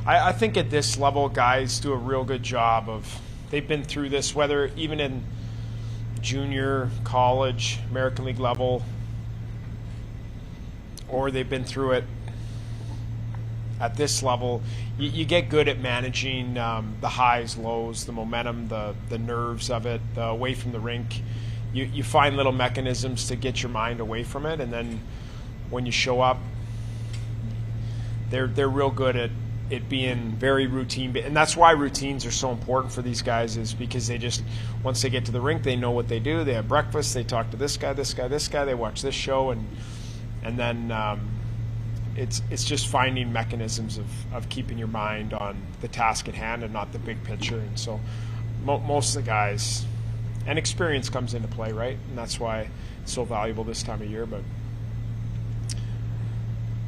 I think at this level, guys do a real good job of, they've been through this, whether even in junior, college, American League level, or they've been through it at this level. You get good at managing the highs, lows, the momentum, the nerves of it, away from the rink. You find little mechanisms to get your mind away from it, and then when you show up, they're real good at it being very routine. And that's why routines are so important for these guys, is because they just, once they get to the rink, they know what they do. They have breakfast, they talk to this guy, this guy, this guy, they watch this show, and then it's just finding mechanisms of keeping your mind on the task at hand and not the big picture. And so most of the guys, and experience comes into play, right? And that's why it's so valuable this time of year. But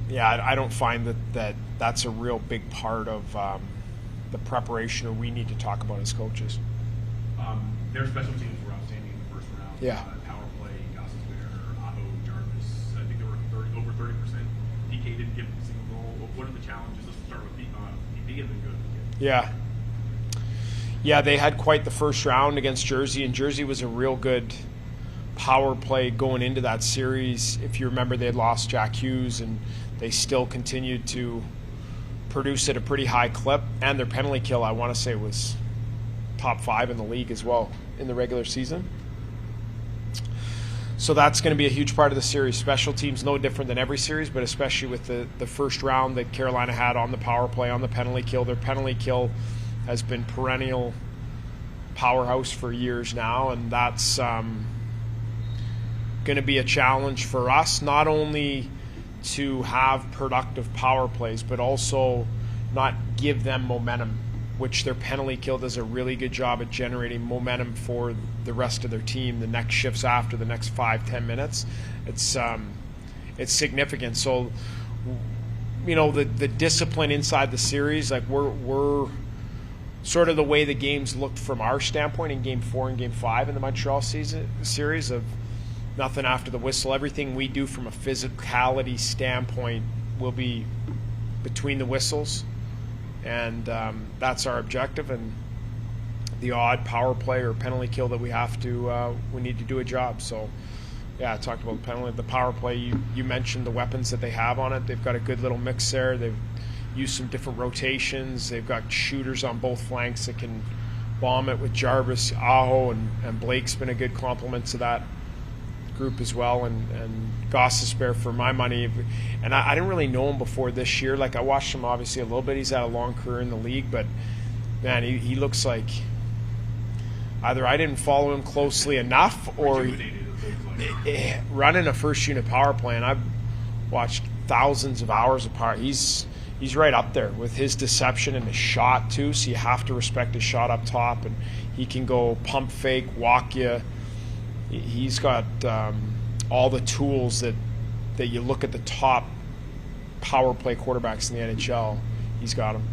yeah, I don't find that's a real big part of the preparation, or we need to talk about as coaches. Their special teams were outstanding in the first round. Yeah. Power play, Gossesbear, Aho, Jarvis. I think they were over 30%. DK didn't give a single goal. What are the challenges? Let's start with DP and then go to the Yeah. Yeah, they had quite the first round against Jersey, and Jersey was a real good power play going into that series. If you remember, they had lost Jack Hughes, and they still continued to produce at a pretty high clip, and their penalty kill, I want to say, was top 5 in the league as well in the regular season. So that's going to be a huge part of the series. Special teams, no different than every series, but especially with the first round that Carolina had on the power play, on the penalty kill. Their penalty kill has been perennial powerhouse for years now, and that's going to be a challenge for us, not only to have productive power plays, but also not give them momentum, which their penalty kill does a really good job at generating momentum for the rest of their team, the next shifts after, the next 5-10 minutes. It's significant. So, you know, the discipline inside the series, like we're sort of the way the games looked from our standpoint in Game 4 and Game 5 in the Montreal series, of nothing after the whistle. Everything we do from a physicality standpoint will be between the whistles, and that's our objective. And the odd power play or penalty kill that we have to, we need to do a job. So, yeah, I talked about the penalty, the power play. You mentioned the weapons that they have on it. They've got a good little mix there. They've used some different rotations. They've got shooters on both flanks that can bomb it with Jarvis, Aho, and Blake's been a good complement to that group as well, and Gossesbear, for my money. And I didn't really know him before this year. Like, I watched him obviously a little bit. He's had a long career in the league, but man, he looks like either I didn't follow him closely enough, or running a first unit power play, and I've watched thousands of hours of power. He's right up there with his deception and his shot too, so you have to respect his shot up top, and he can go pump fake, walk you. He's got all the tools that you look at the top power play quarterbacks in the NHL. He's got them.